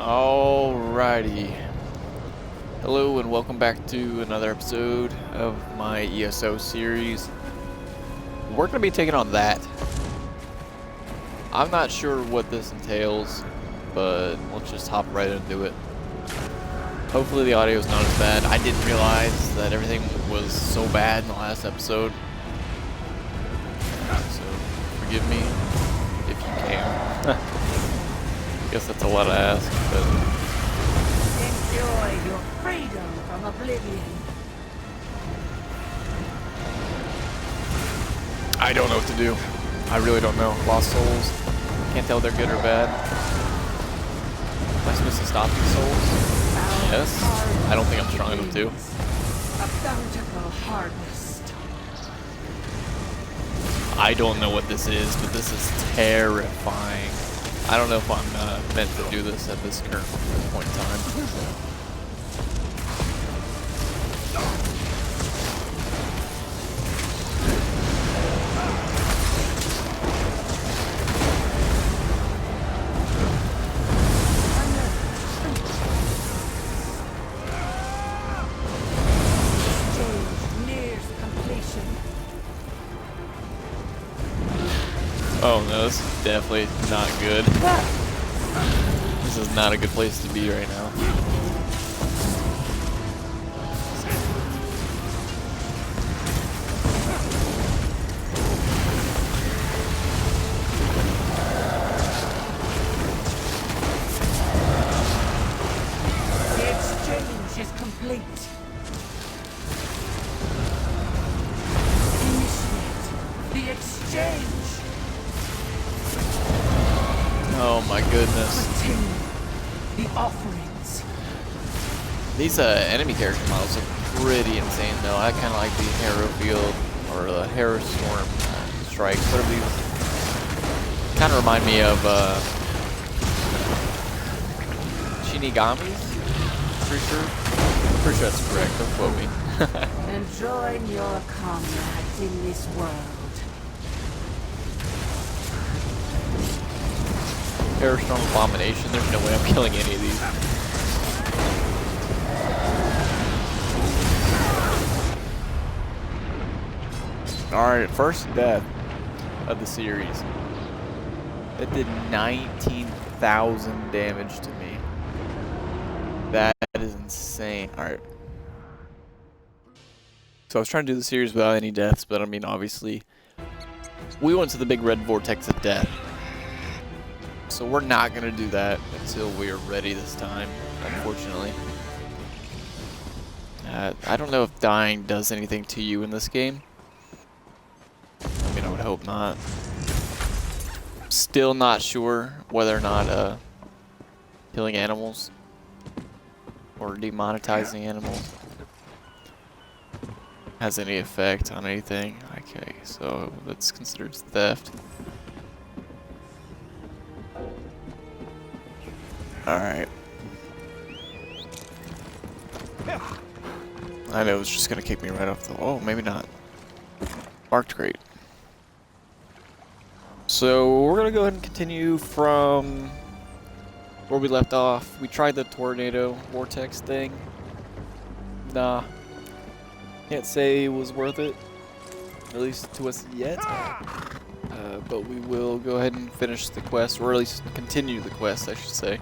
Alrighty. Hello and welcome back to another episode of my ESO series. We're going to be taking on that. I'm not sure what this entails, but let's just hop right into it. Hopefully the audio is not as bad. I didn't realize that everything was so bad in the last episode. So forgive me if you can. Guess that's a lot to ask, but enjoy your freedom from oblivion. I don't know what to do. I really don't know. Lost souls. Can't tell they're good or bad. Am I supposed to stop these souls? Yes. I don't think I'm strong enough to. A bountiful harvest. I don't know what this is, but this is terrifying. I don't know if I'm meant to do this at this current point in time. Exchange nears completion. Oh no, this is definitely not good. This is not a good place to be right now. The exchange is complete. Initiate the exchange. Oh my goodness. Continue the offerings. These enemy character models are pretty insane though. I kind of like the Hero Field or the Hero Storm strikes. Whatever these kind of remind me of Shinigamis. Pretty sure that's correct. Don't quote me. And join your comrades in this world. Hero Storm Abomination. There's no way I'm killing any of these. Alright, first death of the series. That did 19,000 damage to me. That is insane. Alright. So I was trying to do the series without any deaths, but I mean, obviously, we went to the big red vortex of death. So we're not going to do that until we are ready this time, unfortunately. I don't know if dying does anything to you in this game. I mean, I would hope not. Still not sure whether or not killing animals or demonetizing animals has any effect on anything. Okay, so that's considered theft. Alright. I know it's just gonna kick me right off the wall. Oh, maybe not. Marked great. So we're gonna go ahead and continue from where we left off. We tried the tornado vortex thing. Nah. Can't say it was worth it. At least to us yet. But we will go ahead and finish the quest, or at least continue the quest, I should say.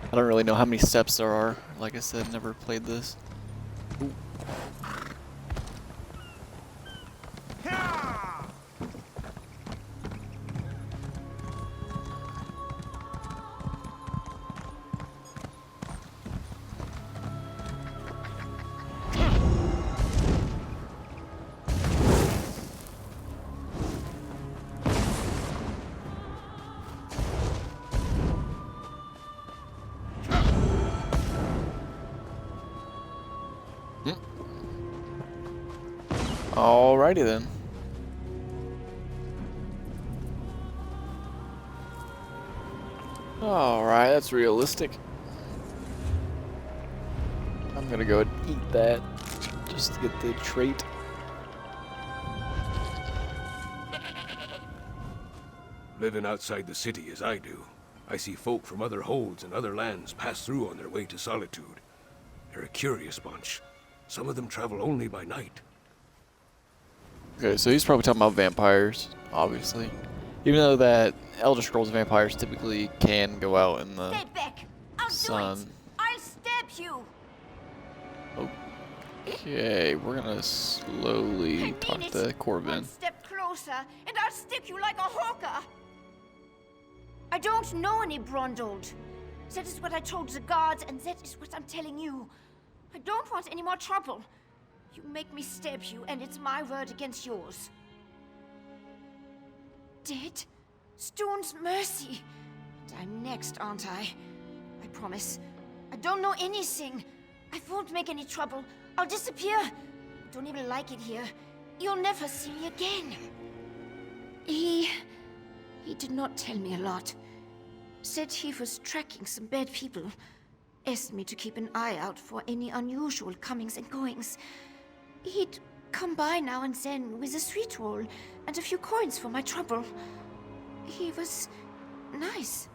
I don't really know how many steps there are. Like I said, never played this. Ooh. Alrighty then. Alright, that's realistic. I'm gonna go and eat that just to get the trait. Living outside the city as I do, I see folk from other holds and other lands pass through on their way to Solitude. They're a curious bunch. Some of them travel only by night. Okay, so he's probably talking about vampires, obviously. Even though that Elder Scrolls vampires typically can go out in the Stay back. I'll sun. do it. I'll stab you. Okay, we're gonna slowly talk to Corbin. One step closer, and I'll stick you like a hawker. I don't know any Brondold. That is what I told the guards, and that is what I'm telling you. I don't want any more trouble. You make me stab you, and it's my word against yours. Dead? Stone's mercy. And I'm next, aren't I? I promise. I don't know anything. I won't make any trouble. I'll disappear. I don't even like it here. You'll never see me again. He did not tell me a lot. Said he was tracking some bad people. Asked me to keep an eye out for any unusual comings and goings. He'd come by now and then with a sweet roll and a few coins for my trouble. He was nice.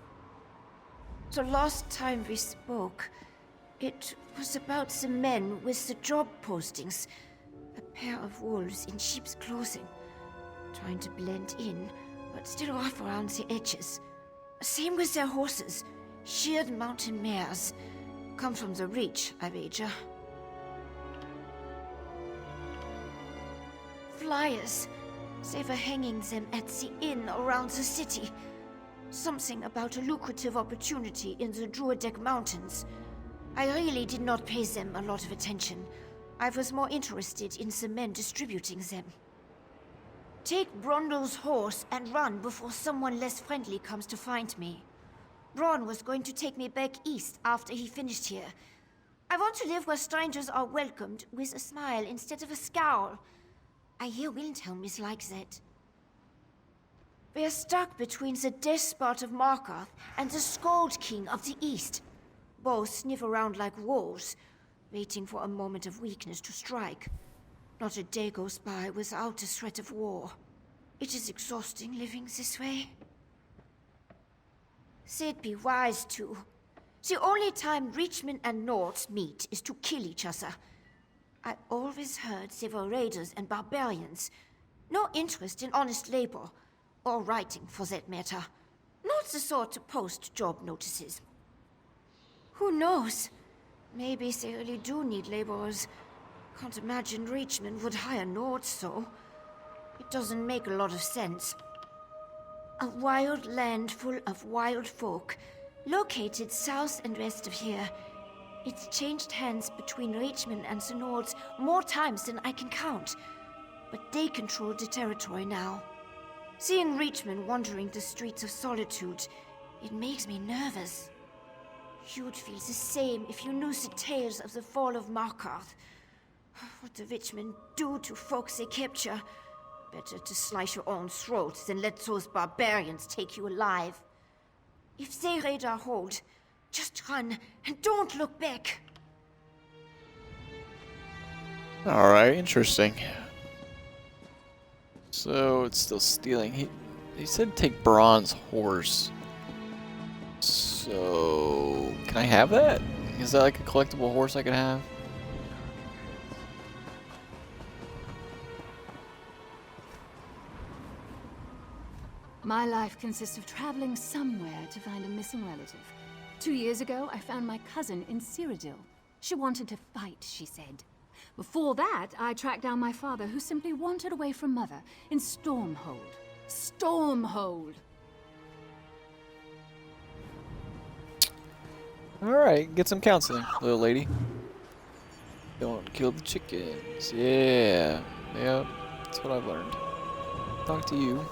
The last time we spoke, it was about the men with the job postings. A pair of wolves in sheep's clothing, trying to blend in, but still rough around the edges. Same with their horses, sheared mountain mares. Come from the Reach, I wager. Flyers. They were hanging them at the inn around the city. Something about a lucrative opportunity in the Druidek Mountains. I really did not pay them a lot of attention. I was more interested in the men distributing them. Take Brondol's horse and run before someone less friendly comes to find me. Braun was going to take me back east after he finished here. I want to live where strangers are welcomed with a smile instead of a scowl. I hear Wilhelm is like that. We are stuck between the despot of Markarth and the Skald King of the East. Both sniff around like wolves, waiting for a moment of weakness to strike. Not a day goes by without a threat of war. It is exhausting living this way. They'd be wise to. The only time Reachmen and Nords meet is to kill each other. I always heard they were raiders and barbarians. No interest in honest labor. Or writing, for that matter. Not the sort to post job notices. Who knows? Maybe they really do need laborers. Can't imagine Reachmen would hire Nords, so. It doesn't make a lot of sense. A wild land full of wild folk, located south and west of here. It's changed hands between Reachmen and the Nords more times than I can count. But they control the territory now. Seeing Reachmen wandering the streets of Solitude, it makes me nervous. You'd feel the same if you knew the tales of the fall of Markarth. What the Reachmen do to folks they capture. Better to slice your own throat than let those barbarians take you alive. If they raid our hold, just run and don't look back. Alright, interesting. So it's still stealing. He said take Braun's horse. So can I have that? Is that like a collectible horse I can have? My life consists of traveling somewhere to find a missing relative. 2 years ago, I found my cousin in Cyrodiil. She wanted to fight, she said. Before that, I tracked down my father, who simply wandered away from Mother in Stormhold. Stormhold! Alright, get some counseling, little lady. Don't kill the chickens. Yeah. Yep. That's what I've learned. Talk to you.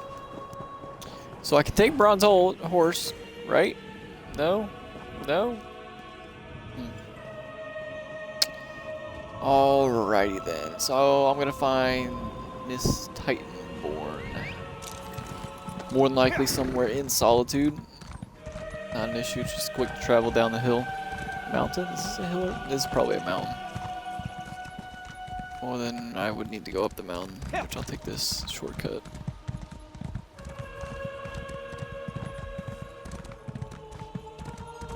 So I can take Braun's horse, right? No? No? Alrighty then. So I'm gonna find Miss Titanborn. More than likely somewhere in Solitude. Not an issue, just quick to travel down the hill. Mountain? Is this a hill? This is probably a mountain. Well then I would need to go up the mountain, which I'll take this shortcut.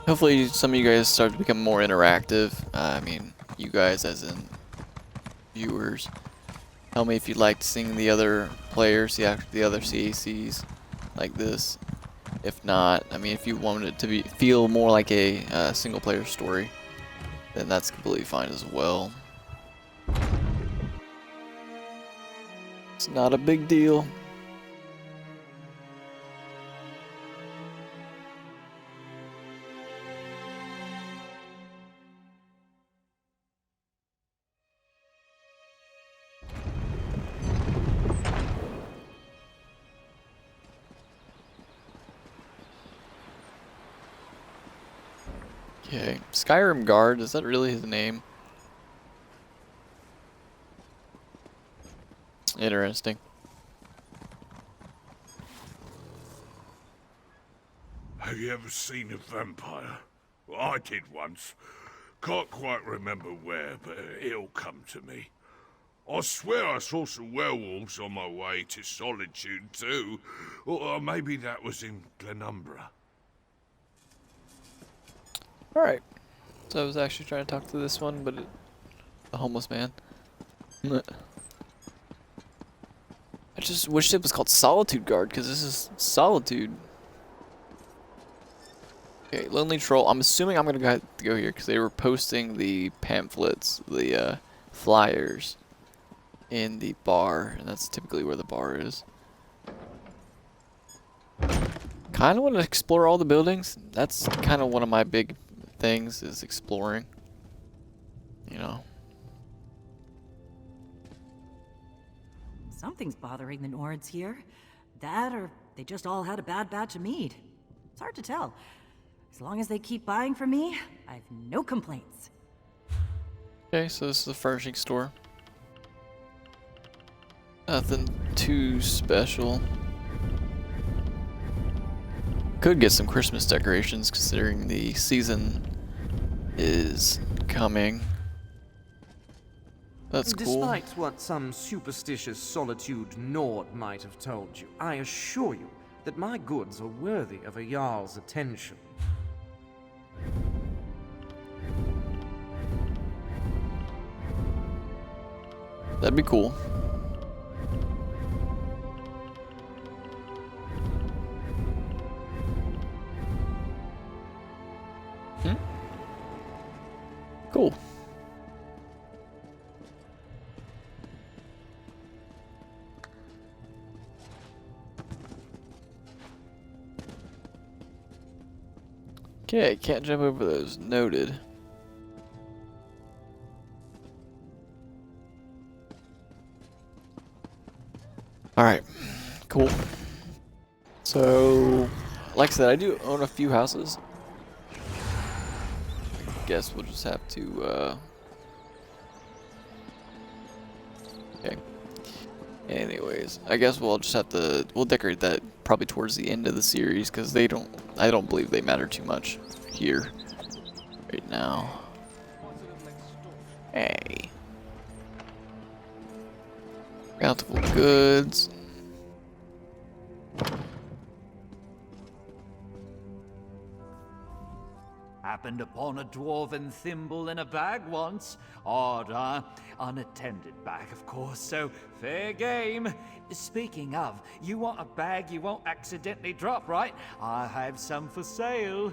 Hopefully some of you guys start to become more interactive. I mean, you guys as in viewers. Tell me if you'd like seeing the other players, the other CACs like this. If not, I mean, if you want it to feel more like a single player story, then that's completely fine as well. It's not a big deal. Okay, Skyrim Guard, is that really his name? Interesting. Have you ever seen a vampire? Well, I did once. Can't quite remember where, but it'll come to me. I swear I saw some werewolves on my way to Solitude too. Or maybe that was in Glenumbra. Alright. So I was actually trying to talk to this one, but the homeless man. I just wished it was called Solitude Guard, because this is Solitude. Okay, Lonely Troll. I'm assuming I'm going to have to go here, because they were posting the pamphlets, the flyers, in the bar, and that's typically where the bar is. Kind of want to explore all the buildings. That's kind of one of my big things, is exploring. You know. Something's bothering the Nords here. That, or they just all had a bad batch of mead. It's hard to tell. As long as they keep buying from me, I have no complaints. Okay, so this is the furnishing store. Nothing too special. Could get some Christmas decorations considering the season is coming. That's cool. Despite what some superstitious Solitude Nord might have told you, I assure you that my goods are worthy of a Jarl's attention. That'd be cool. Cool. Okay, can't jump over those. Noted. Alright, cool. So, like I said, I do own a few houses. I guess we'll just have to, okay. Anyways, I guess we'll just have to, we'll decorate that probably towards the end of the series, because I don't believe they matter too much here, right now. Hey. Bountiful goods. Happened upon a dwarven thimble in a bag once. Odd, huh? Unattended bag, of course, so fair game. Speaking of, you want a bag you won't accidentally drop, right? I have some for sale.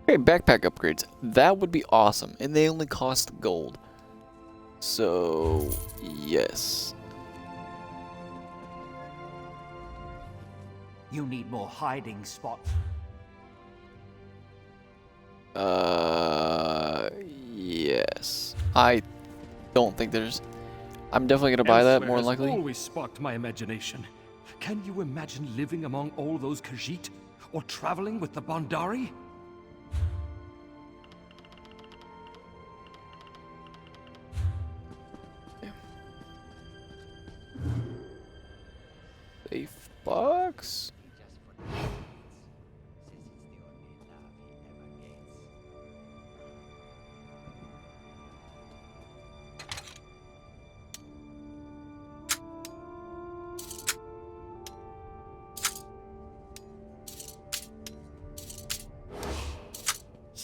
Okay, backpack upgrades. That would be awesome, and they only cost gold. So, yes. You need more hiding spots. Yes. I don't think there's... I'm definitely gonna buy that, more than likely. Always sparked my imagination. Can you imagine living among all those Khajiit? Or traveling with the Bondari? Safe box?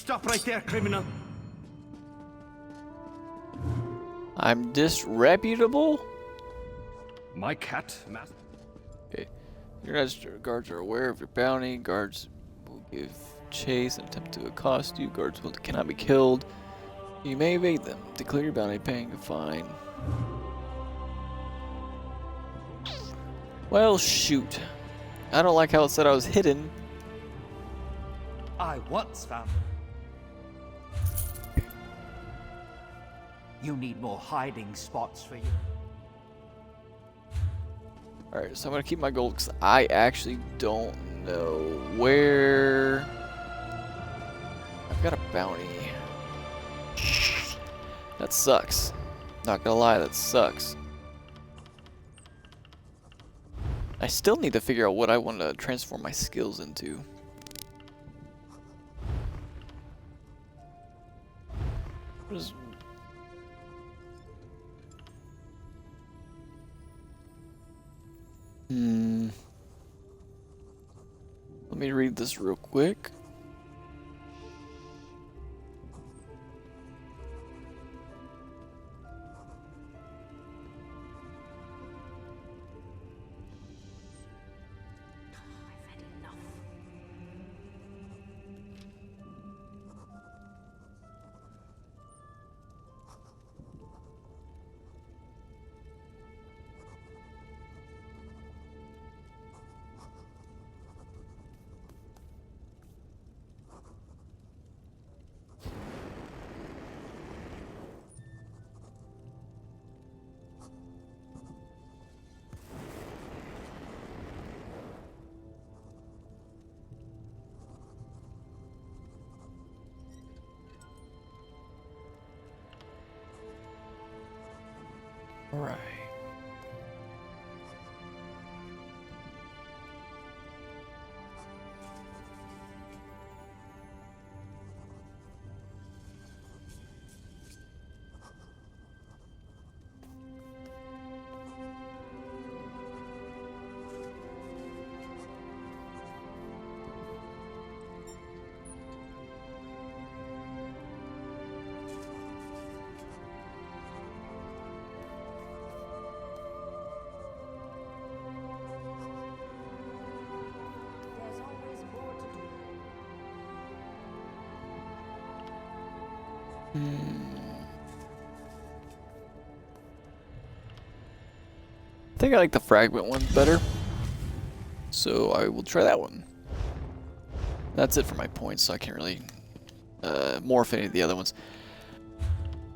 Stop right there, criminal. I'm disreputable? My cat, master. Okay. Your guards are aware of your bounty. Guards will give chase and attempt to accost you. Guards cannot be killed. You may evade them. Declare your bounty, paying a fine. Well, shoot. I don't like how it said I was hidden. I once found. You need more hiding spots for you. Alright, so I'm gonna keep my gold because I actually don't know where. I've got a bounty. That sucks. Not gonna lie, that sucks. I still need to figure out what I want to transform my skills into. What is... Let me read this real quick. All right. There's always more to do. I think I like the fragment one better, so I will try that one. That's it for my points, so I can't really morph any of the other ones.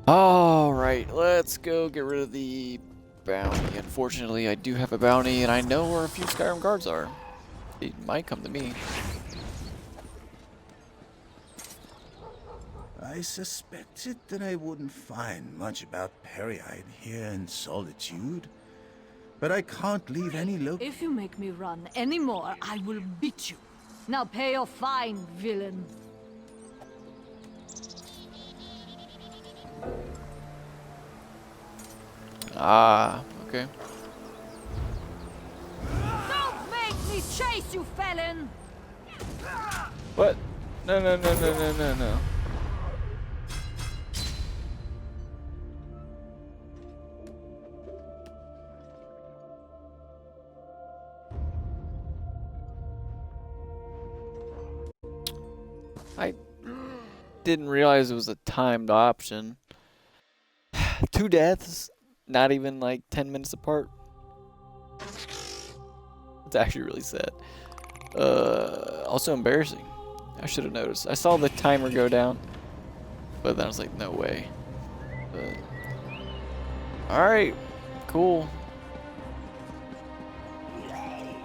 Alright, let's go get rid of the bounty. Unfortunately, I do have a bounty, and I know where a few Skyrim guards are. They might come to me. I suspected that I wouldn't find much about Peryide here in Solitude, but I can't leave any If you make me run any more, I will beat you. Now pay your fine, villain. Ah, okay. Don't make me chase you, felon! What? No, no, no, no, no, no, no. I didn't realize it was a timed option. 2 deaths, not even like 10 minutes apart. It's actually really sad. Also embarrassing. I should have noticed. I saw the timer go down, but then I was like, no way. But alright, cool.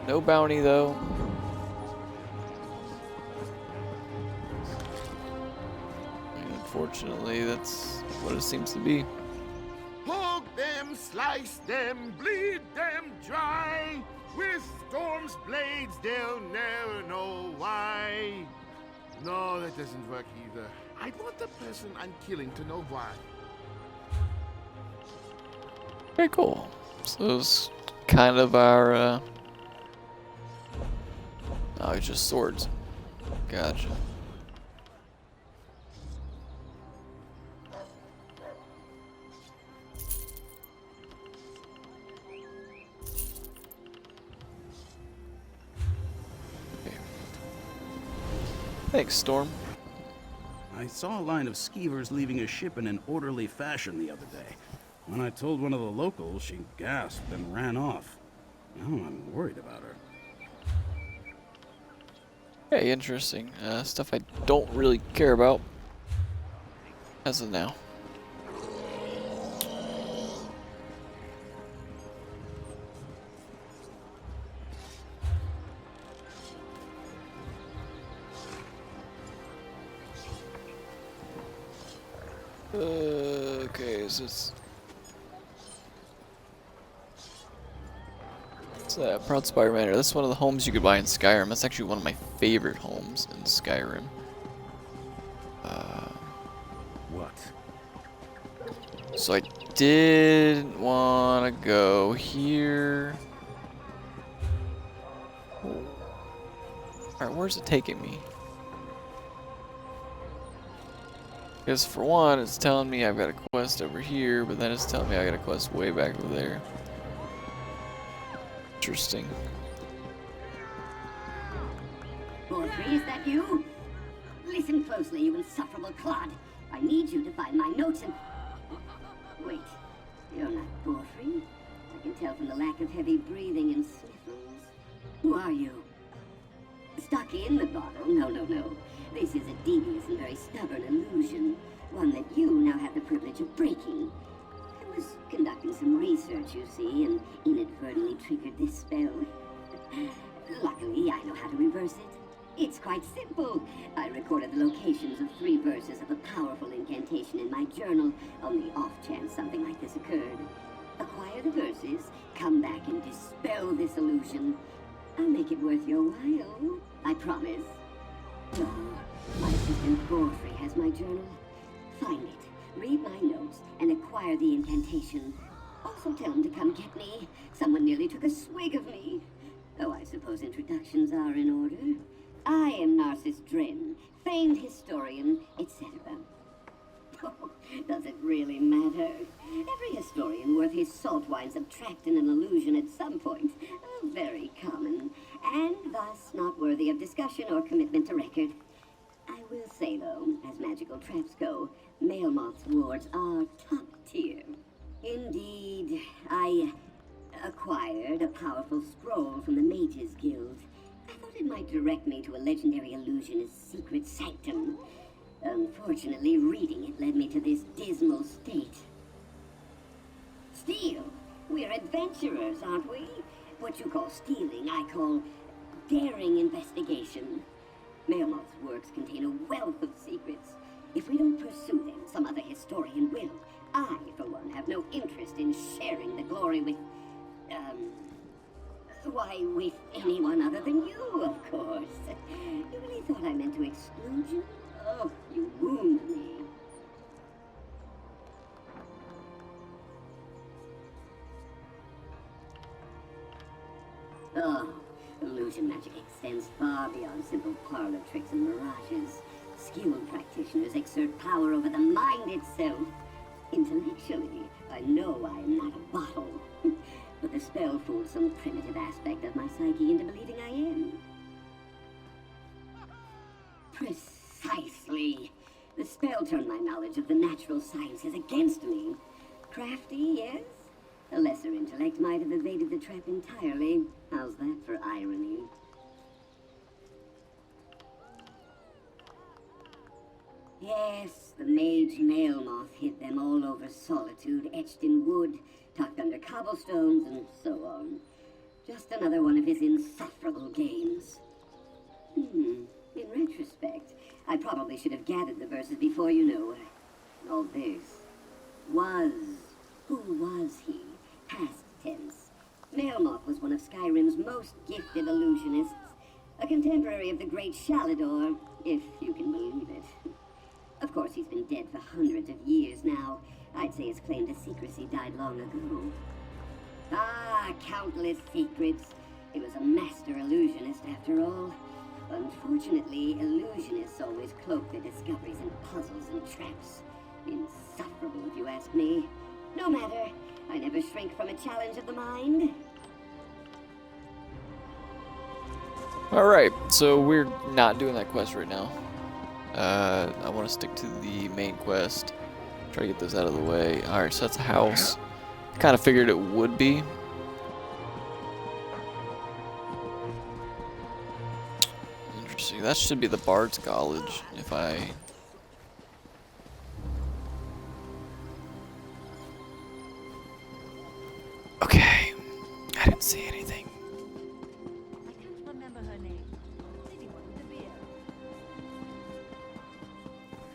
No bounty though. Unfortunately, that's what it seems to be. Poke them, slice them, bleed them dry. With Storm's blades, they'll never know why. No, that doesn't work either. I want the person I'm killing to know why. Very cool. So it's kind of our, oh, it's just swords. Gotcha. Thanks, Storm. I saw a line of skeevers leaving a ship in an orderly fashion the other day. When I told one of the locals, she gasped and ran off. Now I'm worried about her. Hey, interesting. Stuff I don't really care about as of now. Okay, so it's Proud Spider-Man. That's one of the homes you could buy in Skyrim. That's actually one of my favorite homes in Skyrim. What? So I did want to go here. Alright, where's it taking me? Because for one, it's telling me I've got a quest over here, but then it's telling me I got a quest way back over there. Interesting. Godfrey, is that you? Listen closely, you insufferable clod. I need you to find my notes and... Wait, you're not Godfrey. I can tell from the lack of heavy breathing and sniffles. Who are you? Stuck in the bottle? No. This is a devious and very stubborn illusion. One that you now have the privilege of breaking. I was conducting some research, you see, and inadvertently triggered this spell. Luckily, I know how to reverse it. It's quite simple. I recorded the locations of 3 verses of a powerful incantation in my journal on the off chance something like this occurred. Acquire the verses, come back and dispel this illusion. I'll make it worth your while. I promise. Oh, my assistant Godfrey has my journal. Find it, read my notes, and acquire the incantation. Also tell him to come get me. Someone nearly took a swig of me. Oh, I suppose introductions are in order. I am Narcissus Dren, famed historian, etc. Oh, does it really matter? Every historian worth his salt winds up trapped in an illusion at some point. Oh, very common, and thus not worthy of discussion or commitment to record. I will say, though, as magical traps go, Mailmoth's wards are top tier. Indeed, I acquired a powerful scroll from the Mages Guild. I thought it might direct me to a legendary illusionist's secret sanctum. Unfortunately, reading it led me to this dismal state. Steal? We're adventurers, aren't we? What you call stealing, I call daring investigation. Mailmoth's works contain a wealth of secrets. If we don't pursue them, some other historian will. I, for one, have no interest in sharing the glory with, with anyone other than you, of course. You really thought I meant to exclude you? Oh, you wound me. Oh, illusion magic extends far beyond simple parlor tricks and mirages. Skilled practitioners exert power over the mind itself. Intellectually, I know I am not a bottle. But the spell fooled some primitive aspect of my psyche into believing I am. Precisely. The spell turned my knowledge of the natural sciences against me. Crafty, yes? A lesser intellect might have evaded the trap entirely. How's that for irony? Yes, the mage Mailmoth hid them all over Solitude, etched in wood, tucked under cobblestones, and so on. Just another one of his insufferable games. In retrospect, I probably should have gathered the verses before, all this. Who was he? Past tense. Mailmoth was one of Skyrim's most gifted illusionists. A contemporary of the great Shalador, if you can believe it. Of course, he's been dead for hundreds of years now. I'd say his claim to secrecy died long ago. Ah, countless secrets. He was a master illusionist, after all. Unfortunately, illusionists always cloak their discoveries in puzzles and traps. Insufferable, if you ask me. No matter, I never shrink from a challenge of the mind. Alright, so we're not doing that quest right now. I want to stick to the main quest. Try to get those out of the way. Alright, so that's a house. Kind of figured it would be. Interesting. That should be the Bard's College, if I... Okay. I didn't see anything. I can't remember her name. Anyone with a beard.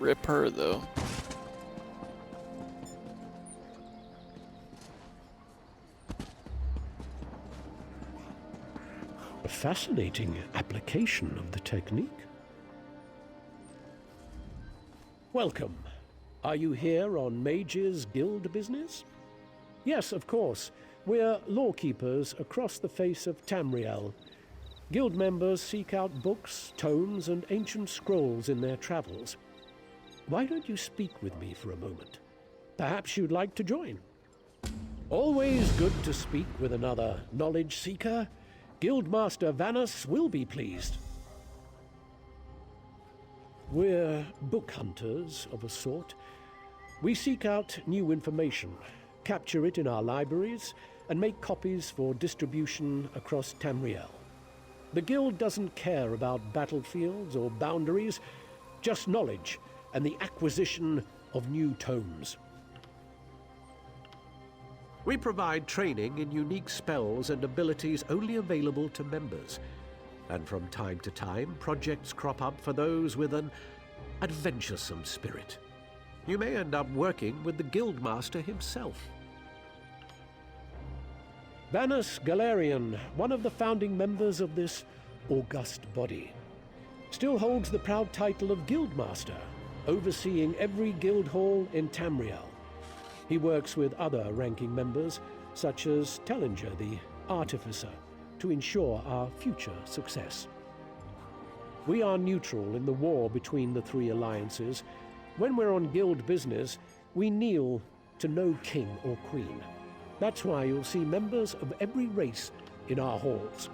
Rip her, though. A fascinating application of the technique. Welcome. Are you here on Mage's Guild business? Yes, of course. We're lawkeepers across the face of Tamriel. Guild members seek out books, tomes, and ancient scrolls in their travels. Why don't you speak with me for a moment? Perhaps you'd like to join. Always good to speak with another knowledge seeker. Guildmaster Vanus will be pleased. We're book hunters of a sort. We seek out new information, capture it in our libraries, and make copies for distribution across Tamriel. The Guild doesn't care about battlefields or boundaries, just knowledge and the acquisition of new tomes. We provide training in unique spells and abilities only available to members. And from time to time, projects crop up for those with an adventuresome spirit. You may end up working with the Guildmaster himself. Vanus Galarian, one of the founding members of this august body, still holds the proud title of Guildmaster, overseeing every guild hall in Tamriel. He works with other ranking members, such as Tellinger, the Artificer, to ensure our future success. We are neutral in the war between the three alliances. When we're on guild business, we kneel to no king or queen. That's why you'll see members of every race in our halls.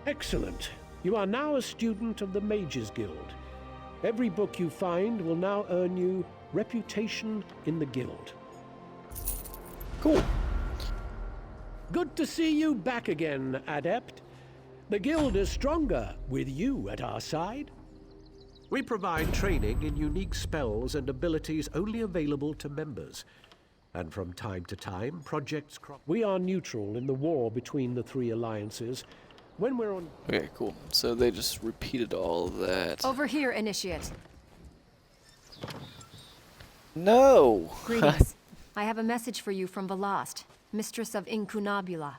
Excellent. You are now a student of the Mages Guild. Every book you find will now earn you reputation in the guild. Cool. Good to see you back again, Adept. The guild is stronger with you at our side. We provide training in unique spells and abilities only available to members. And from time to time, projects crop. We are neutral in the war between the three alliances. When we're on... Okay, cool. So they just repeated all of that. Over here, Initiate. No! Greetings. I have a message for you from Velast, Mistress of Incunabula.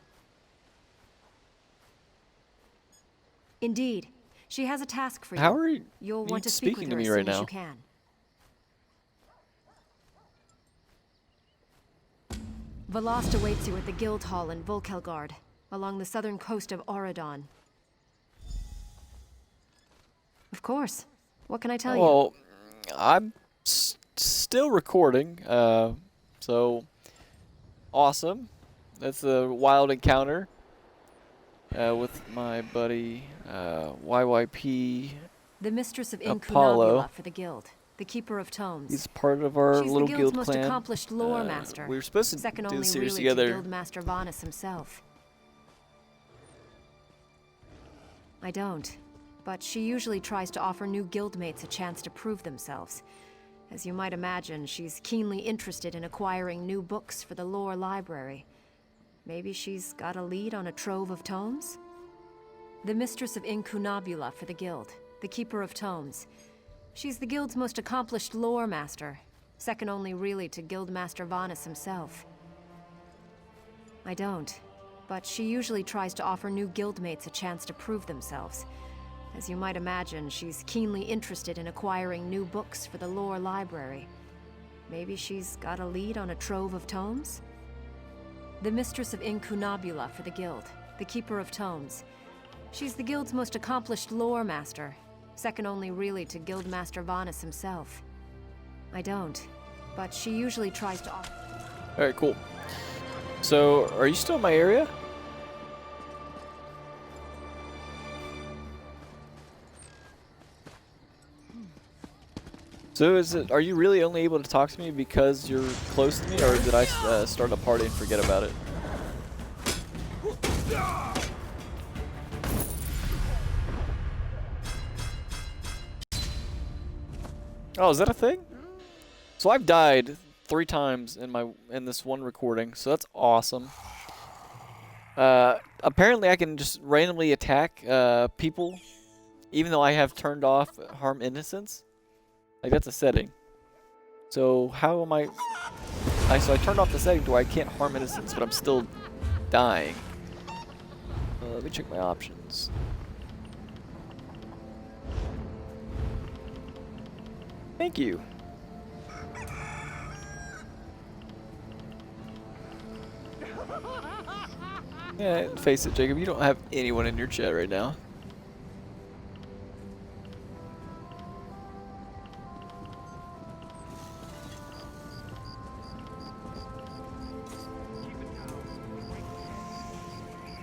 Indeed. She has a task for you. How are you You'll want to speak with speaking her to me as right soon as now? you can. Velast awaits you at the Guild Hall in Volkelgard, along the southern coast of Auradon. Of course. What can I tell you? Well, I'm still recording, so awesome. That's a wild encounter with my buddy YYP. The Mistress of Apollo. Incunabula for the Guild, the Keeper of Tomes. He's part of our She's little the guild's guild most clan. accomplished lore master. We were supposed to second do only the series really together. to Guildmaster Vanus himself. I don't. But she usually tries to offer new guildmates a chance to prove themselves. As you might imagine, she's keenly interested in acquiring new books for the lore library. Maybe she's got a lead on a trove of tomes? The Mistress of Incunabula for the Guild, the Keeper of Tomes. She's the Guild's most accomplished lore master, second only really to Guildmaster Vanus himself. I don't, but she usually tries to offer new guildmates a chance to prove themselves. As you might imagine, she's keenly interested in acquiring new books for the lore library. Maybe she's got a lead on a trove of tomes? The Mistress of Incunabula for the Guild, the Keeper of Tomes. She's the Guild's most accomplished lore master, second only really to Guildmaster Vanus himself. I don't, but she usually tries to offer... Alright, cool. So, are you still in my area? So are you really only able to talk to me because you're close to me, or did I start a party and forget about it? Oh, is that a thing? So I've died 3 times in this one recording, so that's awesome. Apparently I can just randomly attack people, even though I have turned off harm innocence. Like, that's a setting. So how am I? So I turned off the setting where I can't harm innocents, but I'm still dying. Let me check my options. Thank you. Yeah, face it, Jacob, you don't have anyone in your chat right now.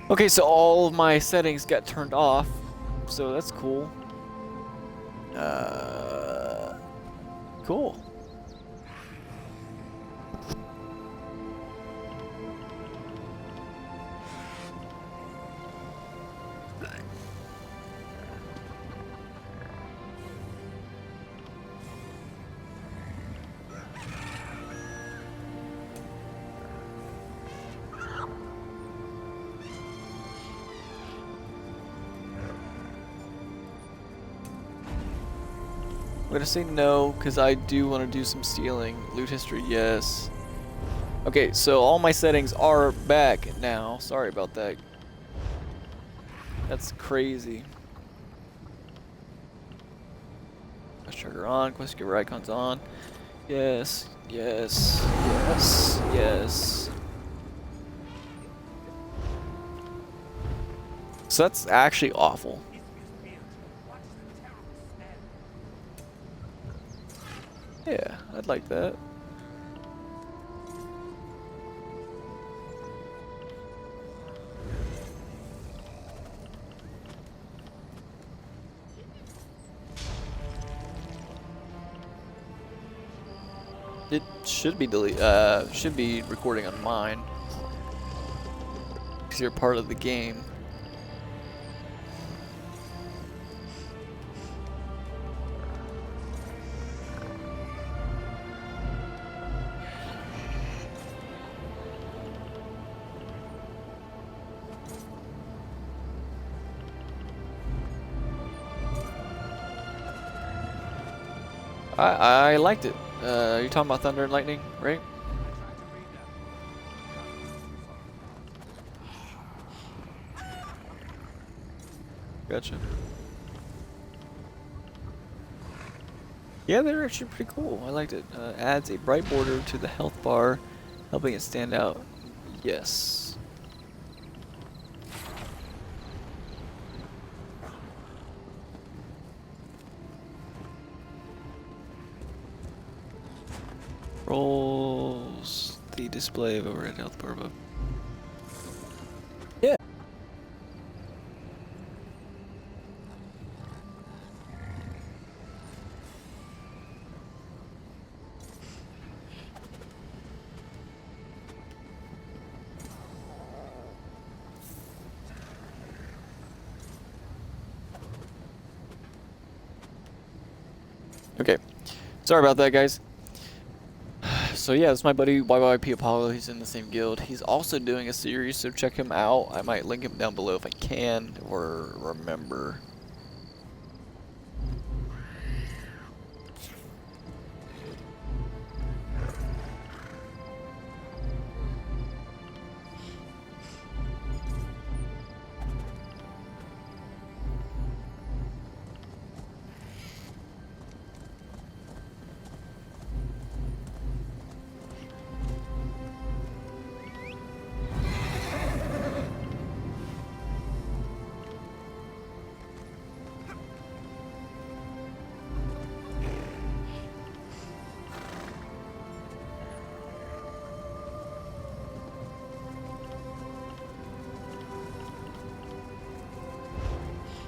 Okay, so all of my settings got turned off, so that's cool. Cool. I'm gonna say no, because I do want to do some stealing. Loot history, yes. Okay, so all my settings are back now. Sorry about that. That's crazy. Quest trigger on, quest giver icons on. Yes, yes, yes, yes. So that's actually awful. Yeah, I'd like that. It should be should be recording on mine, because you're part of the game. I liked it. You're talking about Thunder and Lightning, right? Gotcha. Yeah, they're actually pretty cool. I liked it. Adds a bright border to the health bar, helping it stand out. Yes. Rolls the display of overhead health bar above. Yeah. Okay. Sorry about that, guys. So yeah, it's my buddy YYP Apollo. He's in the same guild. He's also doing a series, so check him out. I might link him down below if I can or remember.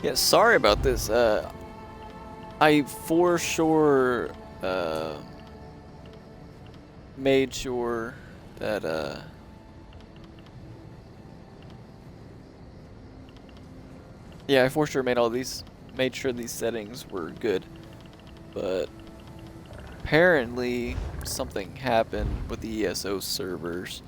Yeah, sorry about this. I for sure made sure that yeah, I for sure made sure these settings were good, but apparently something happened with the ESO servers.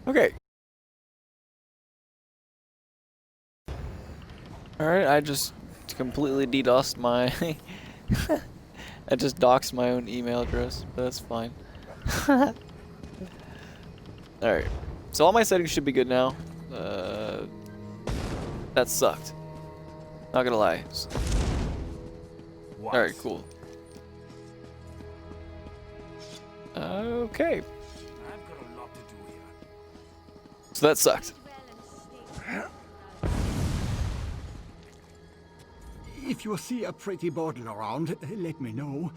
Okay. Alright, I just completely DDoSed my... I just doxed my own email address, but that's fine. Alright. So all my settings should be good now. That sucked. Not gonna lie. Alright, cool. Okay. So that sucked. If you see a pretty bottle around, let me know.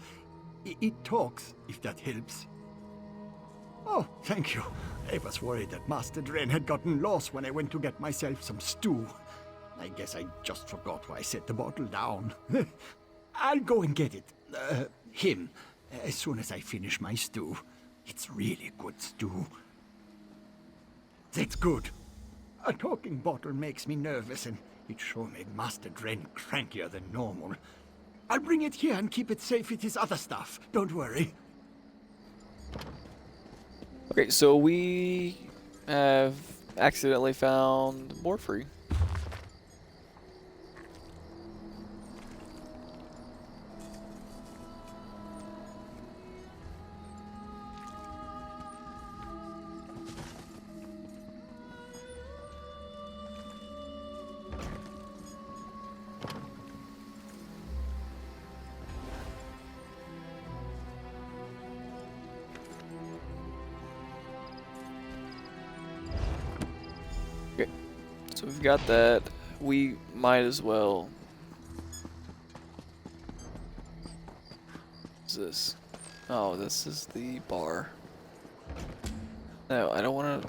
It talks, if that helps. Oh, thank you. I was worried that Master Dren had gotten lost when I went to get myself some stew. I guess I just forgot why I set the bottle down. I'll go and get it. Him. As soon as I finish my stew. It's really good stew. That's good. A talking bottle makes me nervous, and it sure made Master Dren crankier than normal. I'll bring it here and keep it safe with his other stuff. Don't worry. Okay, so we have accidentally found Morfrey. So we've got that. We might as well. What's this? Oh, this is the bar. No, I don't want to.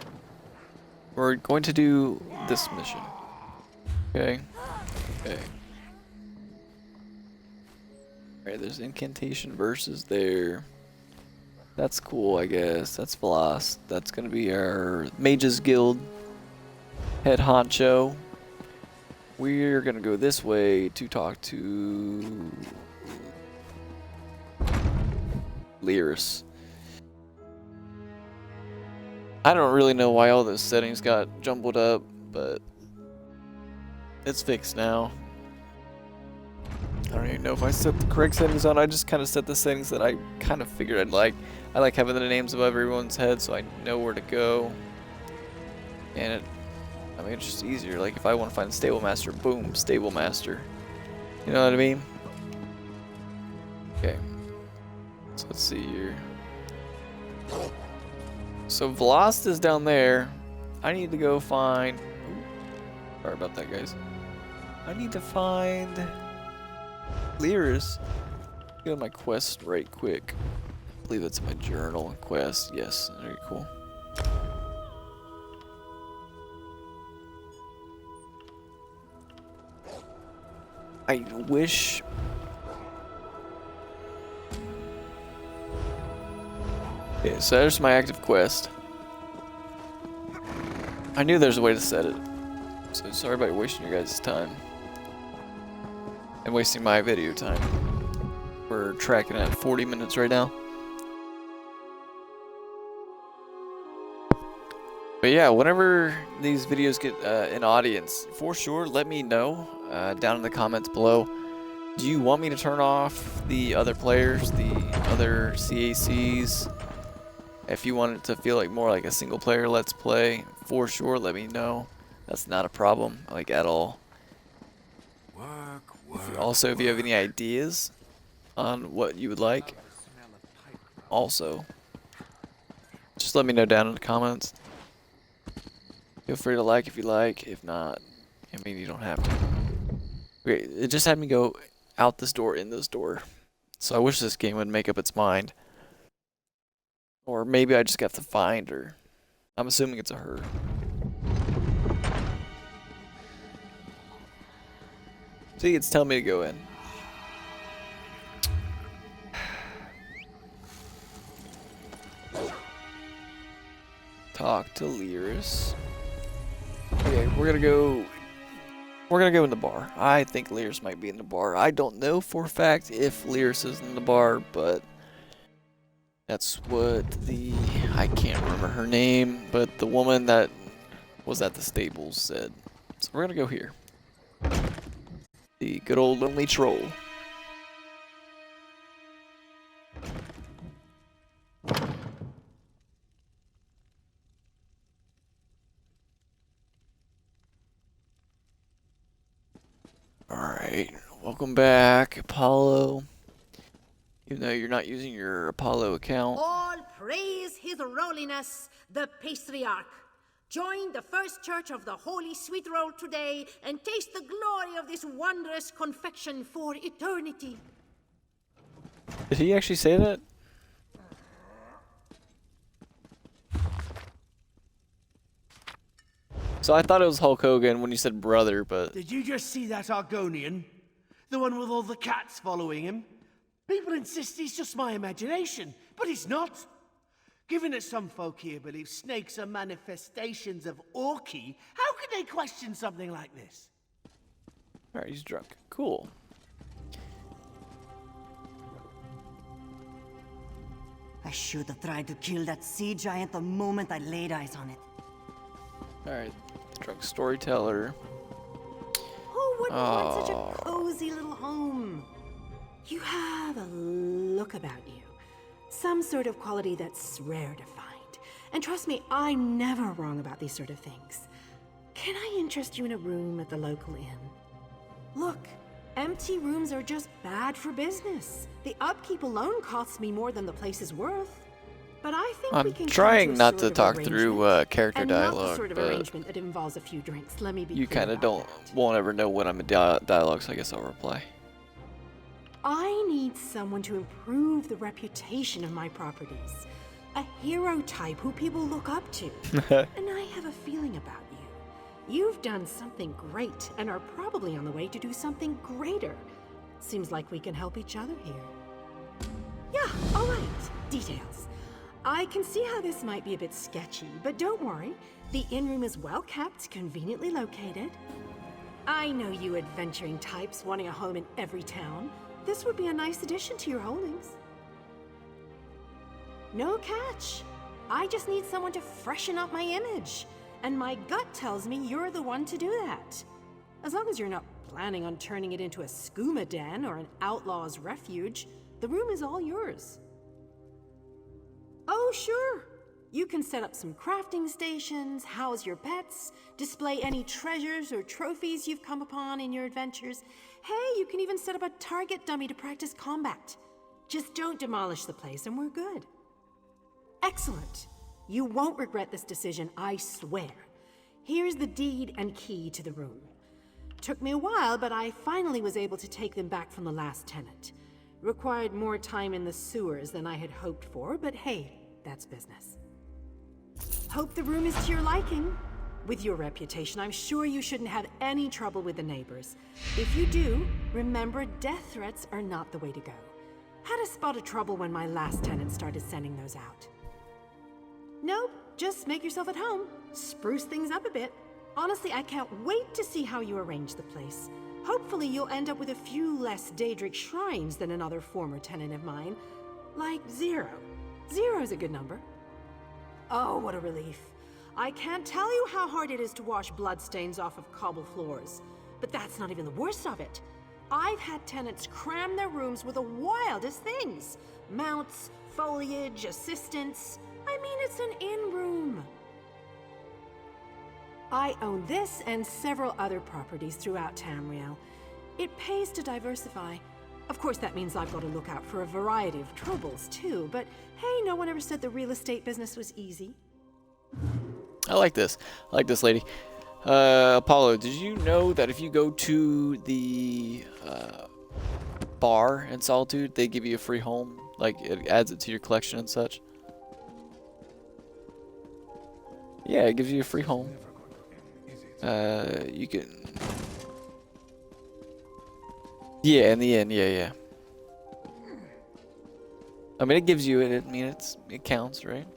We're going to do this mission. Okay. Okay. Alright, there's incantation verses there. That's cool, I guess. That's Velost. That's gonna be our Mages Guild head honcho. We're gonna go this way to talk to Lyris. I don't really know why all those settings got jumbled up, but it's fixed now. I don't even know if I set the correct settings on. I just kind of set the settings that I kind of figured I'd like. I like having the names above everyone's head so I know where to go. And I mean, it's just easier. Like, if I want to find Stable Master, boom, Stable Master. You know what I mean? Okay. So let's see here. So Velost is down there. I need to go find... Ooh, sorry about that, guys. I need to find Lyris. Get on my quest right quick. I believe that's my journal quest. Yes, very cool. I wish... Okay, so there's my active quest. I knew there's a way to set it. So sorry about wasting your guys' time. And wasting my video time. We're tracking at 40 minutes right now. But yeah, whenever these videos get an audience, for sure, let me know down in the comments below. Do you want me to turn off the other players, the other CACs? If you want it to feel like more like a single player Let's Play, for sure, let me know. That's not a problem, like at all. Also, if you have any ideas on what you would like, also, just let me know down in the comments. Feel free to like if you like. If not, I mean, you don't have to. Okay, it just had me go out this door, in this door. So I wish this game would make up its mind. Or maybe I just have to find her. I'm assuming it's a her. See, it's telling me to go in. Talk to Lyris. Okay, we're gonna go in the bar. I think Lyris might be in the bar. I don't know for a fact if Lyris is in the bar, but that's what I can't remember her name, but the woman that was at the stables said. So we're gonna go here. The good old lonely troll. Alright, welcome back, Apollo. Even though you're not using your Apollo account. All praise His Holiness, the Patriarch. Join the First Church of the Holy Sweet Roll today and taste the glory of this wondrous confection for eternity. Did he actually say that? So I thought it was Hulk Hogan when you said brother, but... Did you just see that Argonian? The one with all the cats following him? People insist he's just my imagination, but he's not. Given that some folk here believe snakes are manifestations of Orky, how could they question something like this? Alright, he's drunk. Cool. I should have tried to kill that sea giant the moment I laid eyes on it. Alright, drunk storyteller. Who wouldn't want such a cozy little home? You have a look about you. Some sort of quality that's rare to find. And trust me, I'm never wrong about these sort of things. Can I interest you in a room at the local inn? Look, empty rooms are just bad for business. The upkeep alone costs me more than the place is worth. But I think we can trying not to talk through character dialogue, not the sort of but arrangement that involves a few drinks. Let me be you clear kind of about won't ever know when I'm in dialogue, so I guess I'll reply. I need someone to improve the reputation of my properties. A hero type who people look up to. And I have a feeling about you. You've done something great and are probably on the way to do something greater. Seems like we can help each other here. Yeah, all right. Details. I can see how this might be a bit sketchy, but don't worry. The inn room is well kept, conveniently located. I know you adventuring types wanting a home in every town. This would be a nice addition to your holdings. No catch. I just need someone to freshen up my image. And my gut tells me you're the one to do that. As long as you're not planning on turning it into a skooma den or an outlaw's refuge, the room is all yours. Oh, sure. You can set up some crafting stations, house your pets, display any treasures or trophies you've come upon in your adventures. Hey, you can even set up a target dummy to practice combat. Just don't demolish the place and we're good. Excellent. You won't regret this decision, I swear. Here's the deed and key to the room. Took me a while, but I finally was able to take them back from the last tenant. Required more time in the sewers than I had hoped for, but hey, that's business. Hope the room is to your liking. With your reputation, I'm sure you shouldn't have any trouble with the neighbors. If you do, remember death threats are not the way to go. Had a spot of trouble when my last tenant started sending those out. Nope, just make yourself at home. Spruce things up a bit. Honestly, I can't wait to see how you arrange the place. Hopefully you'll end up with a few less Daedric shrines than another former tenant of mine. Like 0. 0's a good number. Oh, what a relief. I can't tell you how hard it is to wash bloodstains off of cobble floors. But that's not even the worst of it. I've had tenants cram their rooms with the wildest things. Mounts, foliage, assistants. I mean, it's an in-room. I own this and several other properties throughout Tamriel. It pays to diversify. Of course, that means I've got to look out for a variety of troubles, too. But hey, no one ever said the real estate business was easy. I like this. I like this lady. Apollo, did you know that if you go to the bar in Solitude, they give you a free home? Like, it adds it to your collection and such? Yeah, it gives you a free home. You can... Yeah, in the end, yeah. I mean, it gives you it. I mean, it counts, right?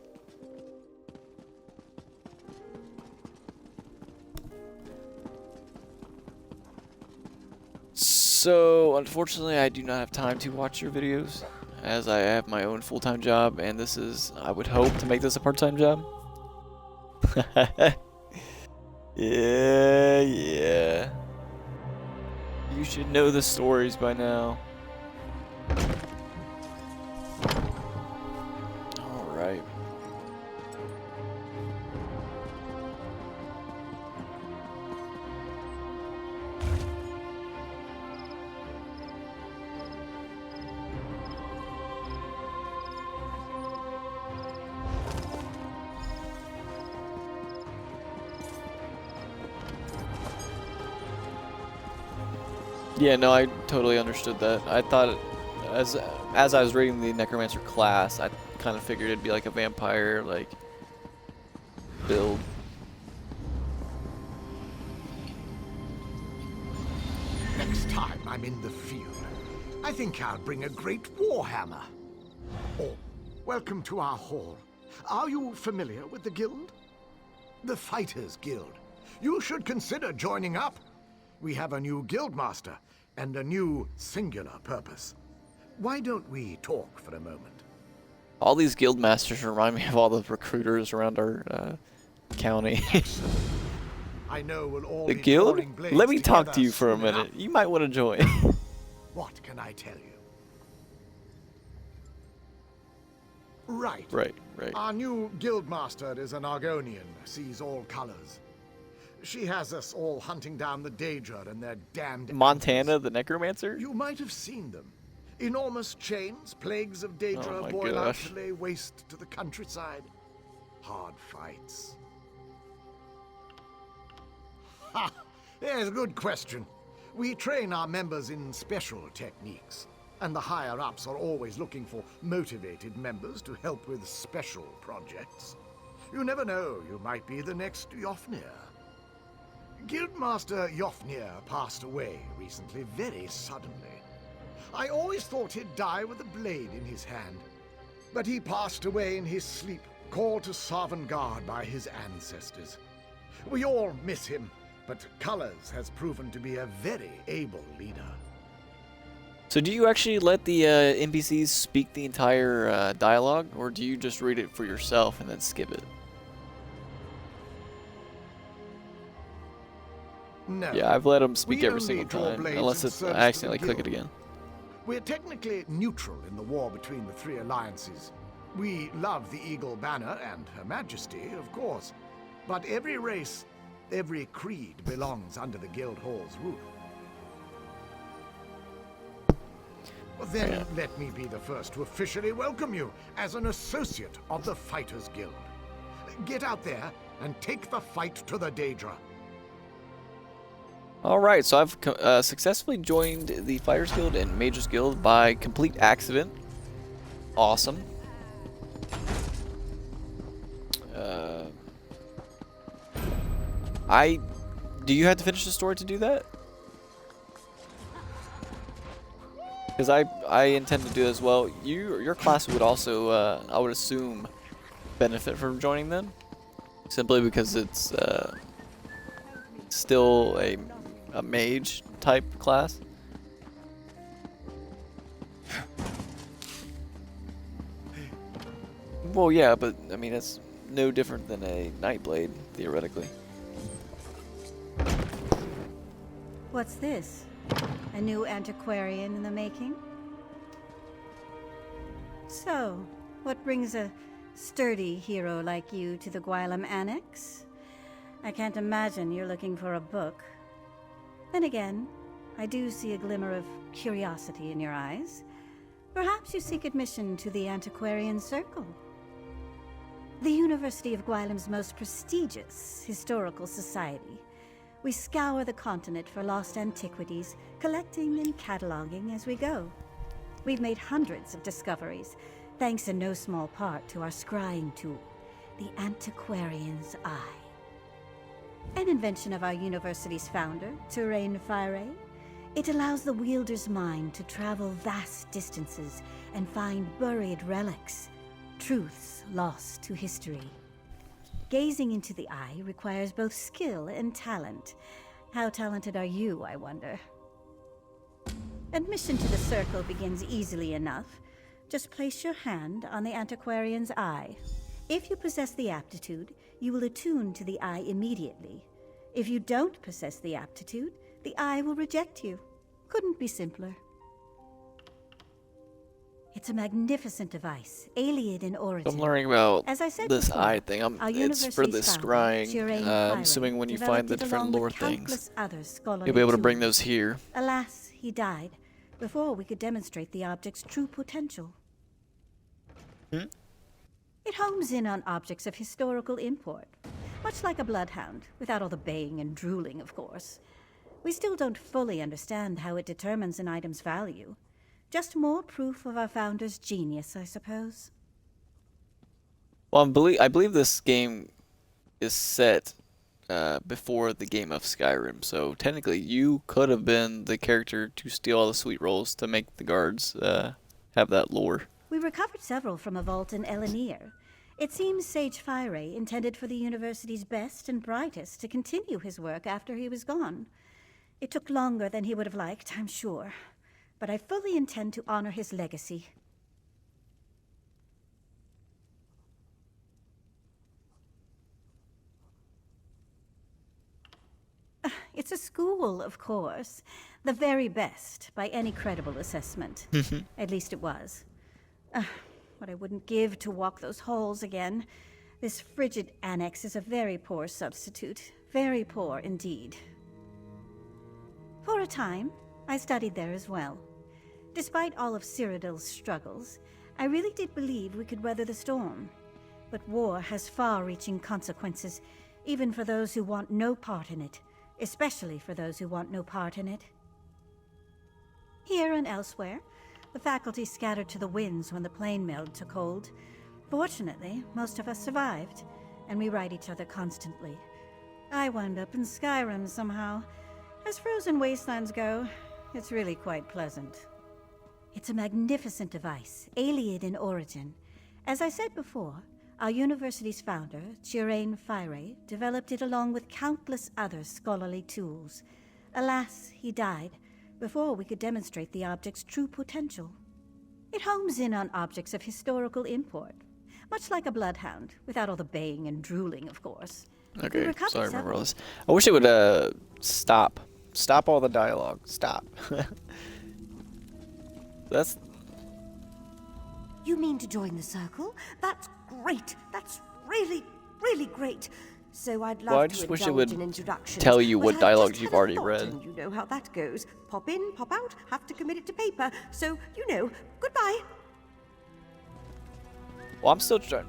So, unfortunately, I do not have time to watch your videos, as I have my own full-time job, and this is, I would hope to make this a part-time job. Yeah. You should know the stories by now. Alright. Yeah, no, I totally understood that. I thought, as I was reading the Necromancer class, I kind of figured it'd be like a vampire, like, build. Next time I'm in the field, I think I'll bring a great warhammer. Oh, welcome to our hall. Are you familiar with the guild? The Fighters Guild. You should consider joining up. We have a new guildmaster and a new singular purpose. Why don't we talk for a moment? All these guild masters remind me of all the recruiters around our county. I know we'll all The be guild? drawing blades Let me talk to together you for a soon minute. enough. You might want to join. What can I tell you? Right. Right. Our new guildmaster is an Argonian, sees all colors. She has us all hunting down the Daedra and their damned Montana, the Necromancer? You might have seen them. Enormous chains, plagues of Oh Daedra my boil out gosh. to lay waste to the countryside. Hard fights. Ha! Yes, good question. We train our members in special techniques, and the higher-ups are always looking for motivated members to help with special projects. You never know, you might be the next Yofnir. Guildmaster Yofnir passed away recently, very suddenly. I always thought he'd die with a blade in his hand. But he passed away in his sleep, called to Sovngarde by his ancestors. We all miss him, but Colors has proven to be a very able leader. So do you actually let the NPCs speak the entire dialogue, or do you just read it for yourself and then skip it? No. Yeah, I've let them speak We every only single draw time, blades unless in it's, service I to the accidentally click it guild. again. We're technically neutral in the war between the three alliances. We love the Eagle Banner and Her Majesty, of course. But every race, every creed belongs under the Guild Hall's roof. Well, then let me be the first to officially welcome you as an associate of the Fighters Guild. Get out there and take the fight to the Daedra. Alright, so I've successfully joined the Fighters Guild and Mages Guild by complete accident. Awesome. Do you have to finish the story to do that? Because I intend to do as well. Your class would also, I would assume, benefit from joining them, simply because it's still a mage type class. Well, yeah, but I mean it's no different than a Nightblade, theoretically. What's this? A new antiquarian in the making? So, what brings a sturdy hero like you to the Gwylem Annex? I can't imagine you're looking for a book. Then again, I do see a glimmer of curiosity in your eyes. Perhaps you seek admission to the Antiquarian Circle. The University of Gwylem's most prestigious historical society. We scour the continent for lost antiquities, collecting and cataloging as we go. We've made hundreds of discoveries, thanks in no small part to our scrying tool, the Antiquarian's Eye. An invention of our university's founder, Terrain Fire. It allows the wielder's mind to travel vast distances and find buried relics, truths lost to history. Gazing into the eye requires both skill and talent. How talented are you, I wonder? Admission to the circle begins easily enough. Just place your hand on the Antiquarian's Eye. If you possess the aptitude, you will attune to the eye immediately. If you don't possess the aptitude, the eye will reject you. Couldn't be simpler. It's a magnificent device, alien in origin. I'm learning about As I said this before, eye thing. It's for the scrying. I'm assuming when you find the different lore things, you'll be able to bring those here. Alas, he died before we could demonstrate the object's true potential. It homes in on objects of historical import, much like a bloodhound, without all the baying and drooling, of course. We still don't fully understand how it determines an item's value. Just more proof of our founder's genius, I suppose. Well, I believe this game is set before the game of Skyrim, so technically you could have been the character to steal all the sweet rolls to make the guards have that lore. We recovered several from a vault in Elenir. It seems Sage Fire intended for the university's best and brightest to continue his work after he was gone. It took longer than he would have liked, I'm sure, but I fully intend to honor his legacy. It's a school, of course. The very best, by any credible assessment. At least it was. What I wouldn't give to walk those halls again. This frigid annex is a very poor substitute. Very poor indeed. For a time, I studied there as well. Despite all of Cyrodiil's struggles, I really did believe we could weather the storm. But war has far-reaching consequences, even for those who want no part in it. Especially for those who want no part in it. Here and elsewhere, the faculty scattered to the winds when the plane meld took hold. Fortunately, most of us survived, and we write each other constantly. I wound up in Skyrim somehow. As frozen wastelands go, it's really quite pleasant. It's a magnificent device, alien in origin. As I said before, our university's founder, Terrain Fire, developed it along with countless other scholarly tools. Alas, he died before we could demonstrate the object's true potential. It homes in on objects of historical import, much like a bloodhound, without all the baying and drooling, of course. Okay, sorry, I remember all this. I wish it would stop. Stop all the dialogue. Stop. That's... You mean to join the circle? That's great. That's really, really great. So I'd love I to just wish it indulge in would introductions. tell you but what I've dialogues just you've had a already thought, read. And you know how that goes. Pop in, pop out, have to commit it to paper. So, you know, goodbye. Well, I'm still trying.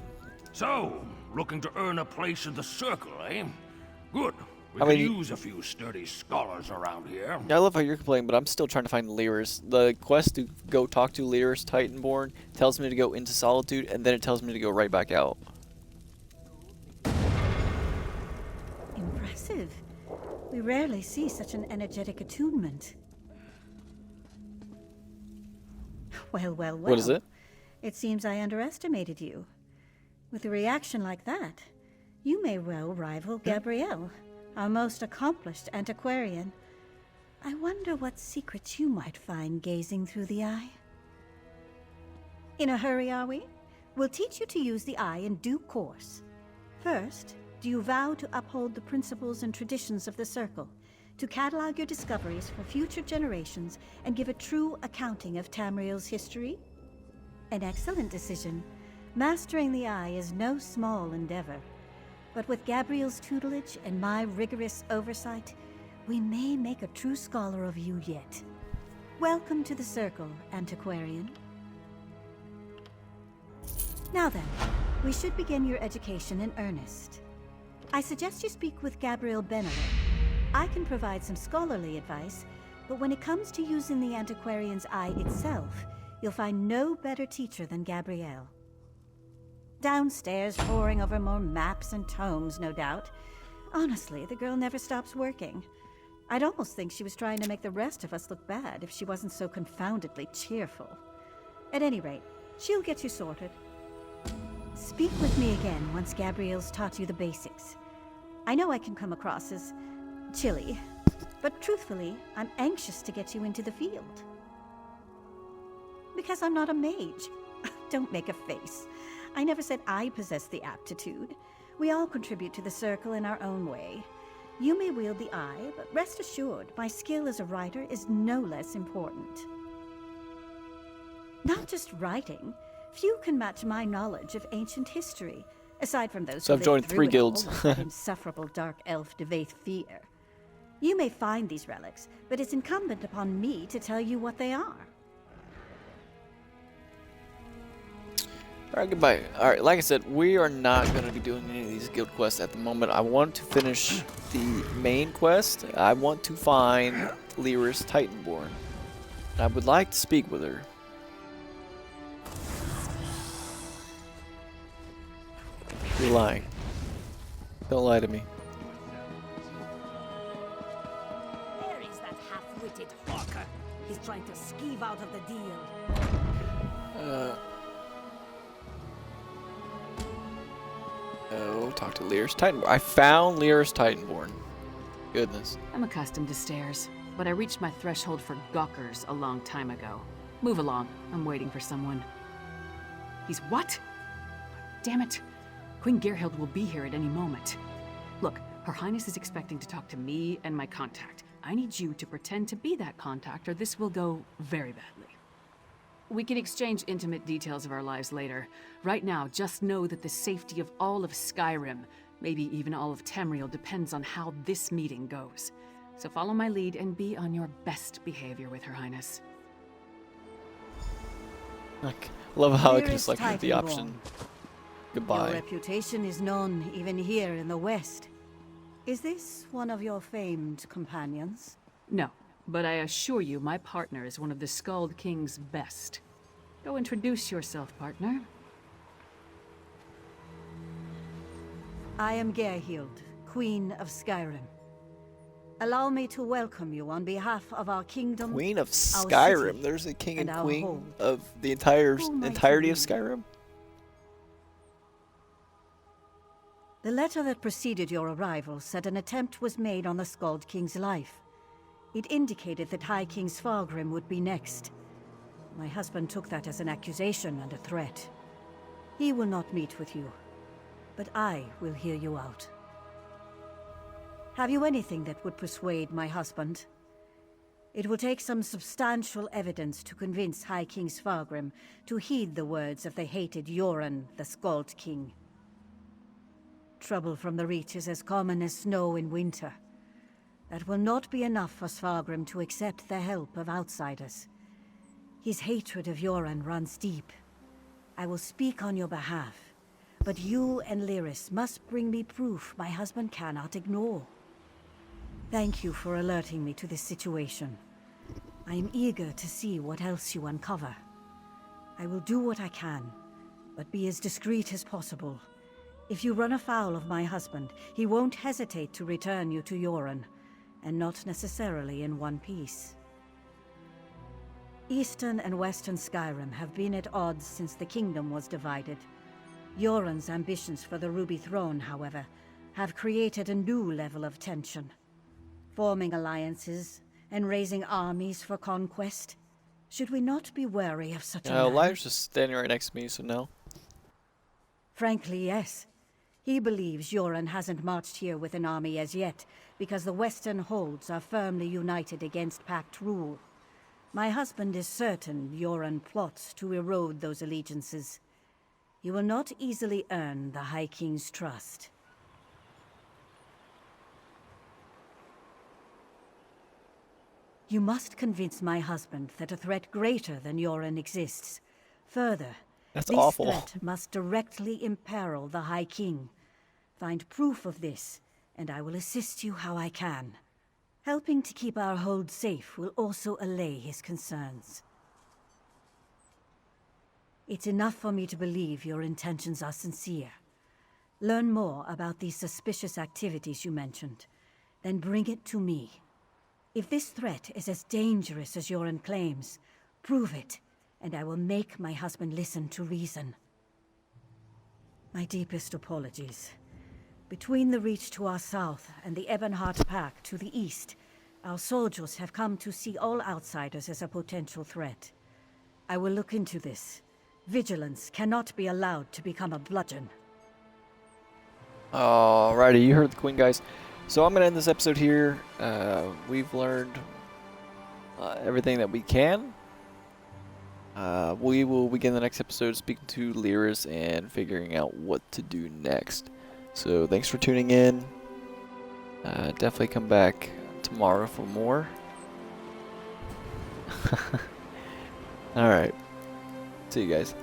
So, looking to earn a place in the circle, eh? Good. We I could mean, use a few sturdy scholars around here. I love how you're complaining, but I'm still trying to find Lyris. The quest to go talk to Lyris Titanborn tells me to go into Solitude, and then it tells me to go right back out. Impressive. We rarely see such an energetic attunement. Well, well, well. What is it? It seems I underestimated you. With a reaction like that, you may well rival Gabrielle, our most accomplished antiquarian. I wonder what secrets you might find gazing through the eye. In a hurry, are we? We'll teach you to use the eye in due course. First, do you vow to uphold the principles and traditions of the Circle, to catalog your discoveries for future generations and give a true accounting of Tamriel's history? An excellent decision. Mastering the eye is no small endeavor. But with Gabriel's tutelage and my rigorous oversight, we may make a true scholar of you yet. Welcome to the Circle, Antiquarian. Now then, we should begin your education in earnest. I suggest you speak with Gabriel Benelli. I can provide some scholarly advice, but when it comes to using the Antiquarian's eye itself, you'll find no better teacher than Gabrielle. Downstairs, poring over more maps and tomes, no doubt. Honestly, the girl never stops working. I'd almost think she was trying to make the rest of us look bad if she wasn't so confoundedly cheerful. At any rate, she'll get you sorted. Speak with me again once Gabrielle's taught you the basics. I know I can come across as chilly, but truthfully, I'm anxious to get you into the field. Because I'm not a mage. Don't make a face. I never said I possess the aptitude. We all contribute to the Circle in our own way. You may wield the eye, but rest assured, my skill as a writer is no less important. Not just writing. Few can match my knowledge of ancient history, aside from those So who I've joined lived through 3 it guilds. all, like that insufferable dark elf Devaith Fear. You may find these relics, but it's incumbent upon me to tell you what they are. Alright, goodbye. Alright, like I said, we are not going to be doing any of these guild quests at the moment. I want to finish the main quest. I want to find Lyris Titanborn. I would like to speak with her. You're lying. Don't lie to me. Where is that half-witted hawker? He's trying to skeeve out of the deal. Oh, talk to Lyris Titanborn. I found Lyris Titanborn. Goodness. I'm accustomed to stairs, but I reached my threshold for gawkers a long time ago. Move along. I'm waiting for someone. He's what? Damn it. Queen Gerhild will be here at any moment. Look, Her Highness is expecting to talk to me and my contact. I need you to pretend to be that contact, or this will go very badly. We can exchange intimate details of our lives later. Right now, just know that the safety of all of Skyrim, maybe even all of Tamriel, depends on how this meeting goes. So follow my lead and be on your best behavior with Her Highness. Like, love how I can Lyris select the Titanborn. option. Goodbye. Your reputation is known even here in the West. Is this one of your famed companions? No, but I assure you my partner is one of the Skald King's best. Go introduce yourself, partner. I am Gerhild, Queen of Skyrim. Allow me to welcome you on behalf of our kingdom, Queen of our Skyrim. city, There's a king and our queen hold. of the entirety of be? Skyrim. The letter that preceded your arrival said an attempt was made on the Skald King's life. It indicated that High King Svargrim would be next. My husband took that as an accusation and a threat. He will not meet with you, but I will hear you out. Have you anything that would persuade my husband? It will take some substantial evidence to convince High King Svargrim to heed the words of the hated Yoren, the Skald King. Trouble from the Reach is as common as snow in winter. That will not be enough for Svargrim to accept the help of outsiders. His hatred of Yoren runs deep. I will speak on your behalf, but you and Lyris must bring me proof my husband cannot ignore. Thank you for alerting me to this situation. I am eager to see what else you uncover. I will do what I can, but be as discreet as possible. If you run afoul of my husband, he won't hesitate to return you to Yoren, and not necessarily in one piece. Eastern and Western Skyrim have been at odds since the kingdom was divided. Yoren's ambitions for the Ruby Throne, however, have created a new level of tension. Forming alliances and raising armies for conquest. Should we not be wary of such a man? Lyra's just standing right next to me, so no. Frankly, yes. He believes Yoren hasn't marched here with an army as yet, because the Western holds are firmly united against Pact rule. My husband is certain Yoren plots to erode those allegiances. You will not easily earn the High King's trust. You must convince my husband that a threat greater than Yoren exists. Further, That's this awful. threat must directly imperil the High King. Find proof of this, and I will assist you how I can. Helping to keep our hold safe will also allay his concerns. It's enough for me to believe your intentions are sincere. Learn more about these suspicious activities you mentioned, then bring it to me. If this threat is as dangerous as Yoren claims, prove it, and I will make my husband listen to reason. My deepest apologies. Between the Reach to our south and the Ebonheart Pack to the east, our soldiers have come to see all outsiders as a potential threat. I will look into this. Vigilance cannot be allowed to become a bludgeon. Alrighty, you heard the Queen, guys. So I'm going to end this episode here. We've learned everything that we can. We will begin the next episode speaking to Lyris and figuring out what to do next. So thanks for tuning in. Definitely come back tomorrow for more. Alright. See you guys.